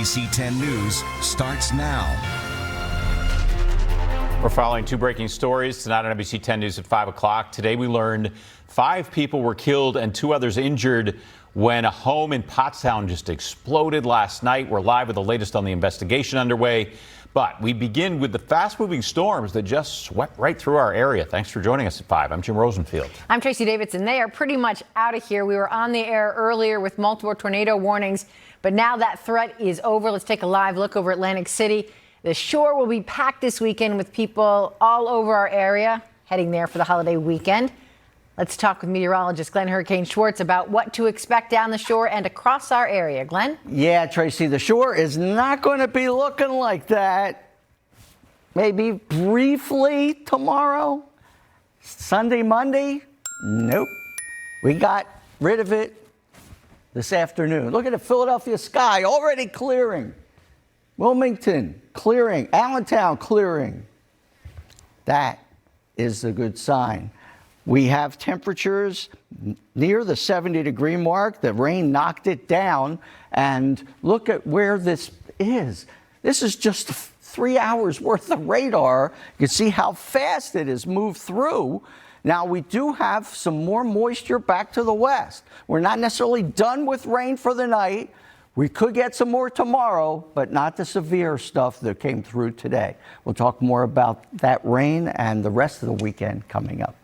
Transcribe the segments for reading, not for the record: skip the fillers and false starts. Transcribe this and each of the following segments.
NBC10 News starts now. We're following two breaking stories tonight on NBC10 News at 5 o'clock. Today we learned 5 people were killed and 2 others injured when a home in Pottstown just exploded last night. We're live with the latest on the investigation underway. But we begin with the fast-moving storms that just swept right through our area. Thanks for joining us at 5. I'm Jim Rosenfield. I'm Tracy Davidson. They are pretty much out of here. We were on the air earlier with multiple tornado warnings, but now that threat is over. Let's take a live look over Atlantic City. The shore will be packed this weekend with people all over our area heading there for the holiday weekend. Let's talk with meteorologist Glenn Hurricane Schwartz about what to expect down the shore and across our area. Glenn? Yeah, Tracy, the shore is not going to be looking like that. Maybe briefly tomorrow, Sunday, Monday. Nope. We got rid of it this afternoon. Look at the Philadelphia sky already clearing. Wilmington clearing. Allentown clearing. That is a good sign. We have temperatures near the 70-degree mark. The rain knocked it down. And look at where this is. This is just 3 hours worth of radar. You can see how fast it has moved through. Now, we do have some more moisture back to the west. We're not necessarily done with rain for the night. We could get some more tomorrow, but not the severe stuff that came through today. We'll talk more about that rain and the rest of the weekend coming up.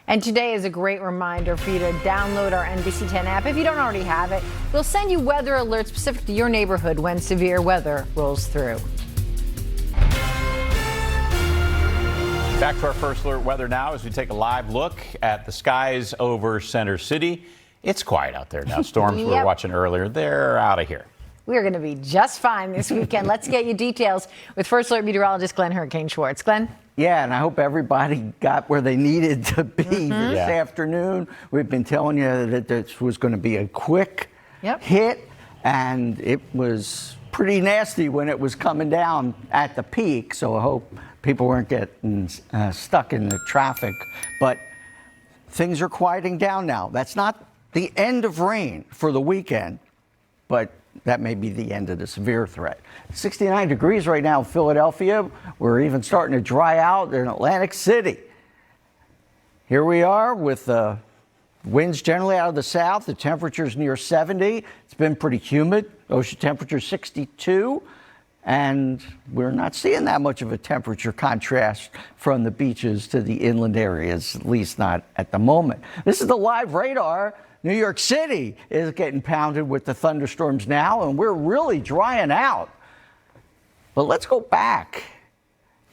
And today is a great reminder for you to download our NBC10 app. If you don't already have it, we'll send you weather alerts specific to your neighborhood when severe weather rolls through. Back to our first alert weather now as we take a live look at the skies over Center City. It's quiet out there now. Storms we were watching earlier, they're out of here. We're going to be just fine this weekend. Let's get you details with First Alert meteorologist Glenn Hurricane Schwartz. Glenn? Yeah, and I hope everybody got where they needed to be this afternoon. We've been telling you that this was going to be a quick hit, and it was pretty nasty when it was coming down at the peak, so I hope people weren't getting stuck in the traffic. But things are quieting down now. That's not the end of rain for the weekend, but that may be the end of the severe threat. 69 degrees right now in Philadelphia. We're even starting to dry out in Atlantic City. Here we are with the winds generally out of the south. The temperature's near 70. It's been pretty humid. Ocean temperature 62. And we're not seeing that much of a temperature contrast from the beaches to the inland areas, at least not at the moment. This is the live radar. New York City is getting pounded with the thunderstorms now, and we're really drying out. But let's go back.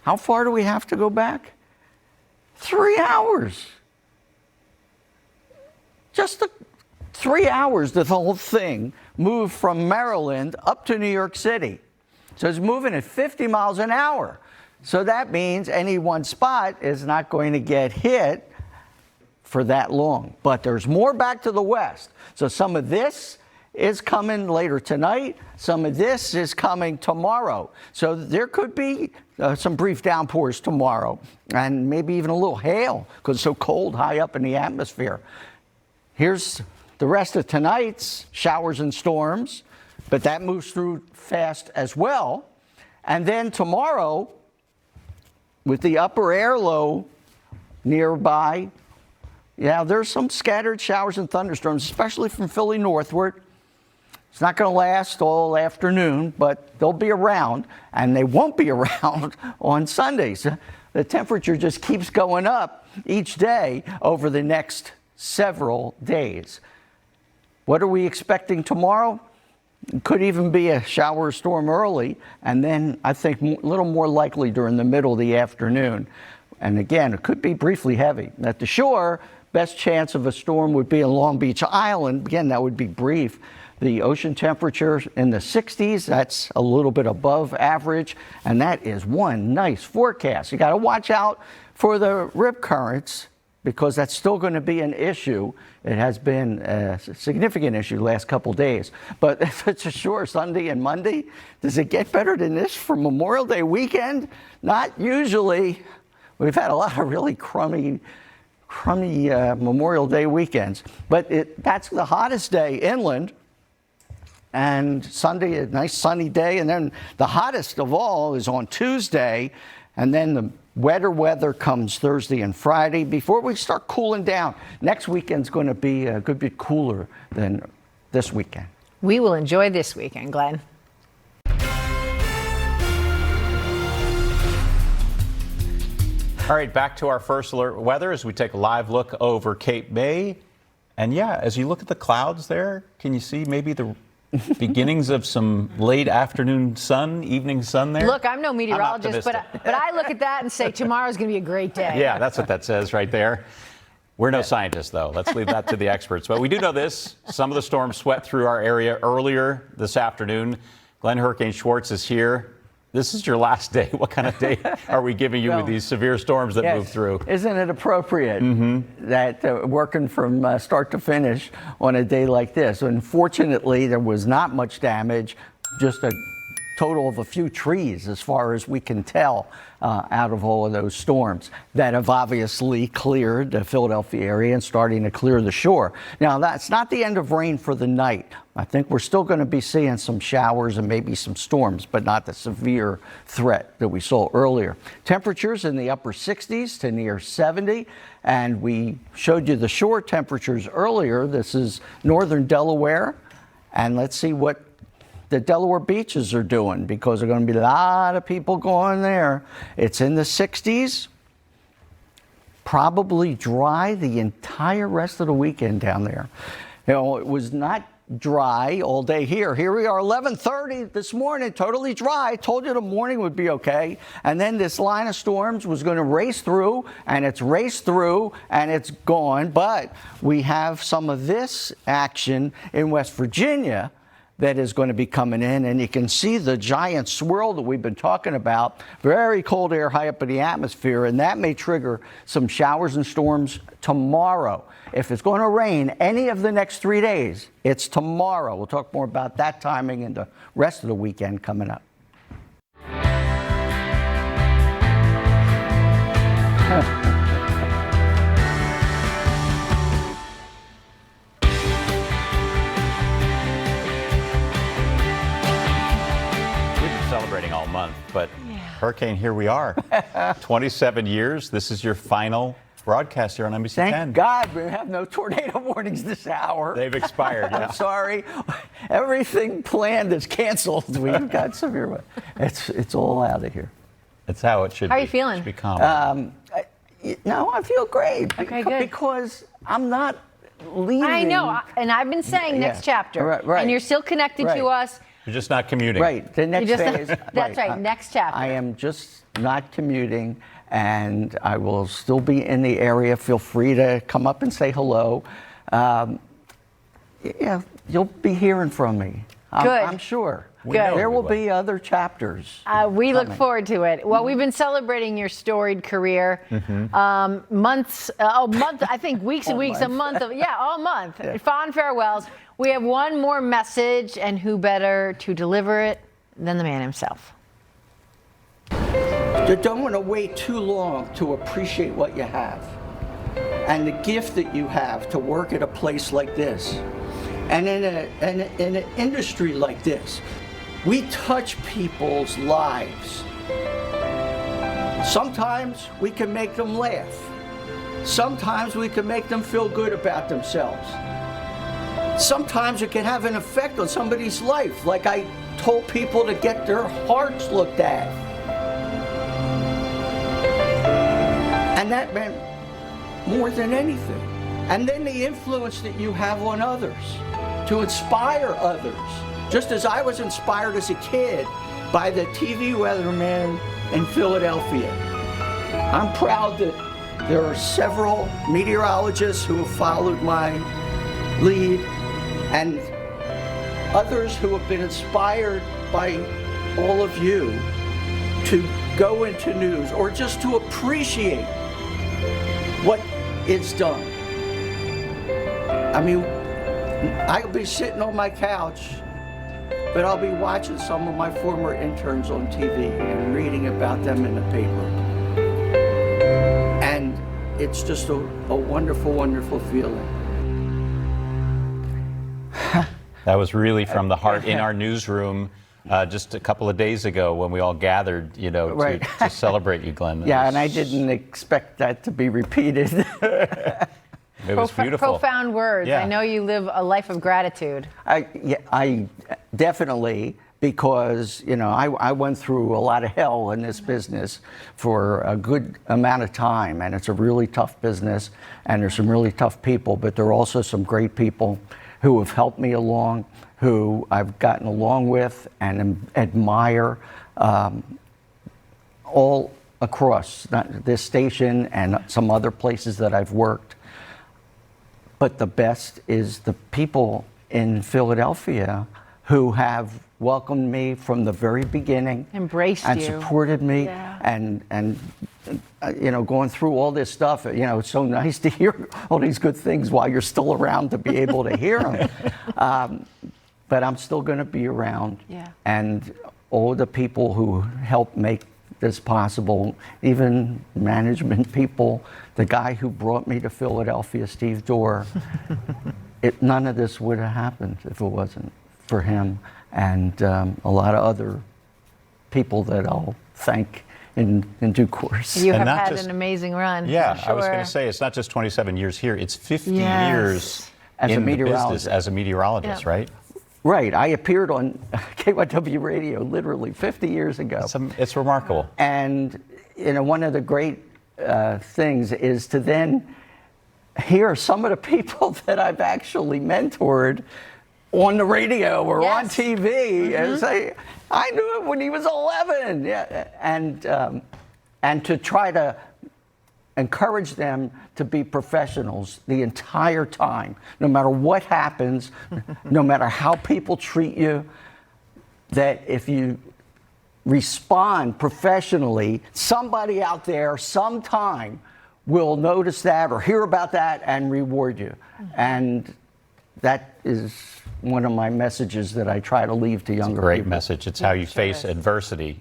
How far do we have to go back? 3 hours. Just 3 hours, the whole thing moved from Maryland up to New York City. So it's moving at 50 miles an hour. So that means any one spot is not going to get hit for that long. But there's more back to the west. So some of this is coming later tonight. Some of this is coming tomorrow. So there could be some brief downpours tomorrow and maybe even a little hail because it's so cold high up in the atmosphere. Here's the rest of tonight's showers and storms, but that moves through fast as well. And then tomorrow, with the upper air low nearby, there's some scattered showers and thunderstorms, especially from Philly northward. It's not going to last all afternoon, but they'll be around, and they won't be around on Sundays. The temperature just keeps going up each day over the next several days. What are we expecting tomorrow? It could even be a shower or storm early, and then I think a little more likely during the middle of the afternoon. And again, it could be briefly heavy. At the shore, best chance of a storm would be in Long Beach Island. Again, that would be brief. The ocean temperature in the 60s, that's a little bit above average, and that is one nice forecast. You got to watch out for the rip currents because that's still going to be an issue. It has been a significant issue the last couple days. But if it's a shore Sunday and Monday, does it get better than this for Memorial Day weekend? Not usually. We've had a lot of really crummy Memorial Day weekends. But that's the hottest day inland. and Sunday, a nice sunny day. And then the hottest of all is on Tuesday. And then the wetter weather comes Thursday and Friday before we start cooling down. Next weekend's going to be a good bit cooler than this weekend. We will enjoy this weekend, Glenn. All right, back to our first alert weather as we take a live look over Cape May. And yeah, as you look at the clouds there, can you see maybe the beginnings of some late afternoon sun, evening sun there? Look, I'm no meteorologist, but I look at that and say tomorrow's going to be a great day. Yeah, that's what that says right there. We're no scientists, though. Let's leave that to the experts. But we do know this. Some of the storms swept through our area earlier this afternoon. Glenn Hurricane Schwartz is here. This is your last day. What kind of day are we giving you with these severe storms that move through? Isn't it appropriate that working from start to finish on a day like this? Unfortunately, there was not much damage, just a total of a few trees as far as we can tell out of all of those storms that have obviously cleared the Philadelphia area and starting to clear the shore. Now, that's not the end of rain for the night. I think we're still going to be seeing some showers and maybe some storms, but not the severe threat that we saw earlier. Temperatures in the upper 60s to near 70, and we showed you the shore temperatures earlier. This is northern Delaware, and let's see what the Delaware beaches are doing, because there are going to be a lot of people going there. It's in the 60s, probably dry the entire rest of the weekend down there. You know, it was not dry all day here. Here we are, 11:30 this morning, totally dry. Told you the morning would be okay. And then this line of storms was going to race through, and it's raced through, and it's gone. But we have some of this action in West Virginia that is going to be coming in, and you can see the giant swirl that we've been talking about. Very cold air high up in the atmosphere, and that may trigger some showers and storms tomorrow. If it's going to rain any of the next 3 days, it's tomorrow. We'll talk more about that timing and the rest of the weekend coming up. Celebrating all month, but Hurricane, here we are. 27 years. This is your final broadcast here on NBC10. Thank God we have no tornado warnings this hour. They've expired. Yeah. I'm sorry. Everything planned is canceled. We've got severe weather. It's all out of here. It's how it should be. How are you feeling? It should be calm. No, I feel great. Okay, good. Because I'm not leaving. I know, and I've been saying next chapter. Right. And you're still connected to us. You're just not commuting. Right. The next phase. That's right. Next chapter. I am just not commuting, and I will still be in the area. Feel free to come up and say hello. Yeah, you'll be hearing from me. I'm sure. Good. There will be other chapters. We look forward to it. Well, we've been celebrating your storied career months, I think weeks and weeks, a month of, all month. Yeah. Fond farewells. We have one more message, and who better to deliver it than the man himself. You don't want to wait too long to appreciate what you have and the gift that you have to work at a place like this and in an industry like this. We touch people's lives. Sometimes we can make them laugh. Sometimes we can make them feel good about themselves. Sometimes it can have an effect on somebody's life, like I told people to get their hearts looked at. And that meant more than anything. And then the influence that you have on others, to inspire others. Just as I was inspired as a kid by the TV weatherman in Philadelphia. I'm proud that there are several meteorologists who have followed my lead, and others who have been inspired by all of you to go into news or just to appreciate what it's done. I mean, I'll be sitting on my couch, but I'll be watching some of my former interns on TV and reading about them in the paper. And it's just a wonderful, wonderful feeling. That was really from the heart in our newsroom just a couple of days ago when we all gathered, Right. to celebrate you, Glenn. Yeah, and I didn't expect that to be repeated. It was beautiful. Profound words. Yeah. I know you live a life of gratitude. I definitely, because, I went through a lot of hell in this business for a good amount of time, and it's a really tough business, and there's some really tough people, but there are also some great people who have helped me along, who I've gotten along with and admire all across this station and some other places that I've worked. But the best is the people in Philadelphia who have welcomed me from the very beginning, Embraced and you. supported me, Yeah. and going through all this stuff. It's so nice to hear all these good things while you're still around to be able to hear them. But I'm still going to be around, Yeah. and all the people who helped make this possible, even management people, the guy who brought me to Philadelphia, Steve Dorr, none of this would have happened if it wasn't for him, and a lot of other people that I'll thank in due course. You And have not had just- an amazing run. Yeah, I'm I was going sure. to say, it's not just 27 years here, it's 50 Yes. years As a in the meteorologist. business as a meteorologist, Yeah. right? Right, I appeared on KYW radio literally 50 years ago. It's remarkable. And one of the great things is to then hear some of the people that I've actually mentored on the radio or on Yes. TV and say, I knew him when he was 11. Yeah. And to try to encourage them to be professionals the entire time, no matter what happens, no matter how people treat you, that if you respond professionally, somebody out there sometime will notice that or hear about that and reward you. And that is one of my messages that I try to leave to younger Great people. message. It's how you face adversity.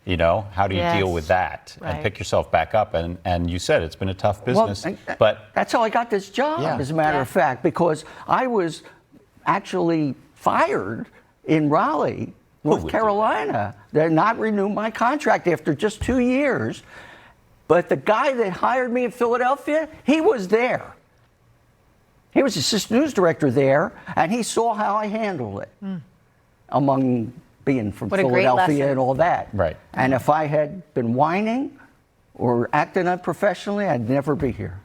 How do you Yes. deal with that Right. and pick yourself back up? And you said it's been a tough business, Well, but that's how I got this job, Yeah. as a matter of fact, because I was actually fired in Raleigh, would North do Carolina. They're not renew my contract after just 2 years. But the guy that hired me in Philadelphia, he was there. He was assistant news director there, and he saw how I handled it, among being from What a great Philadelphia lesson. and all that. Right. And if I had been whining or acting unprofessionally, I'd never be here.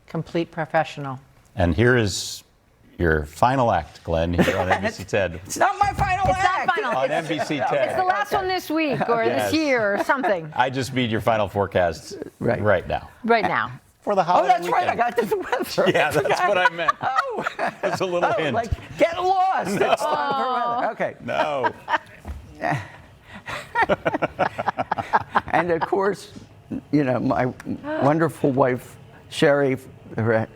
Complete professional. and here is your final act, Glenn, here on NBC10. It's not my final It's act. not final. On It's NBC10. the last one this week or Yes. this year or something. I just need your final forecast Right. now. Right now. For the Oh, holiday that's right. I weekend. got the weather. Yeah, that's what I meant. Oh, It's a little hint. like get lost. It's time for weather. Okay. No. And of course, my wonderful wife, Sherry,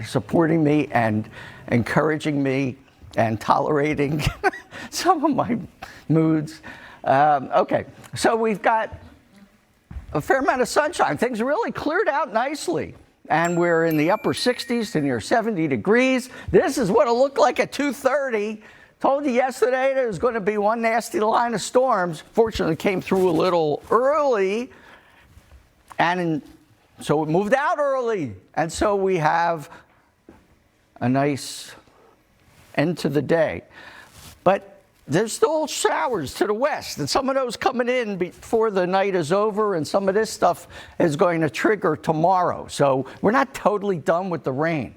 supporting me and encouraging me and tolerating some of my moods. Okay, so we've got a fair amount of sunshine. Things really cleared out nicely. And we're in the upper 60s to near 70 degrees. This is what it looked like at 2:30. Told you yesterday there was going to be one nasty line of storms. Fortunately, it came through a little early. And so it moved out early. And so we have a nice end to the day. But there's still showers to the west, and some of those coming in before the night is over, and some of this stuff is going to trigger tomorrow. So we're not totally done with the rain.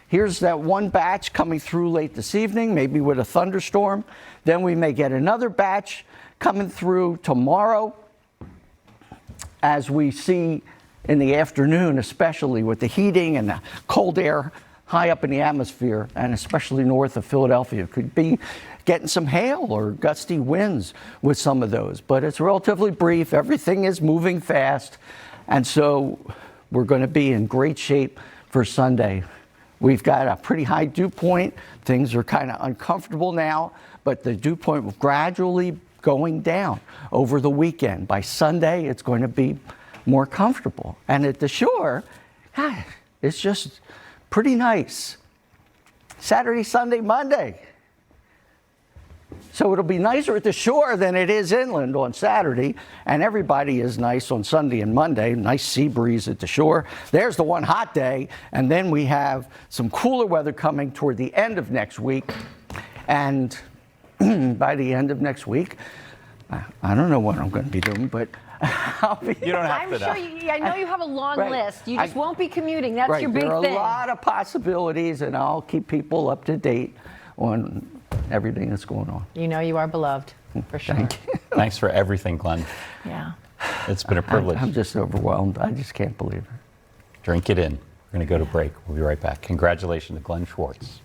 Here's that one batch coming through late this evening, maybe with a thunderstorm. Then we may get another batch coming through tomorrow, as we see in the afternoon, especially with the heating and the cold air high up in the atmosphere, and especially north of Philadelphia. Could be getting some hail or gusty winds with some of those, but it's relatively brief. Everything is moving fast, and so we're going to be in great shape for Sunday. We've got a pretty high dew point. Things are kind of uncomfortable now, but the dew point will gradually going down over the weekend. By Sunday, it's going to be more comfortable. And at the shore, it's just pretty nice. Saturday, Sunday, Monday. So it'll be nicer at the shore than it is inland on Saturday, and everybody is nice on Sunday and Monday. Nice sea breeze at the shore. There's the one hot day, and then we have some cooler weather coming toward the end of next week. And by the end of next week, I don't know what I'm going to be doing, but I'll be. You don't have I'm to sure know. I know you have a long Right. list. You just won't be commuting. That's Right, your big there are thing. a lot of possibilities, and I'll keep people up to date on everything that's going on. You know you are beloved, for sure. Thank you. Thanks for everything, Glenn. Yeah. It's been a privilege. I'm just overwhelmed. I just can't believe it. Drink it in. We're going to go to break. We'll be right back. Congratulations to Glenn Schwartz.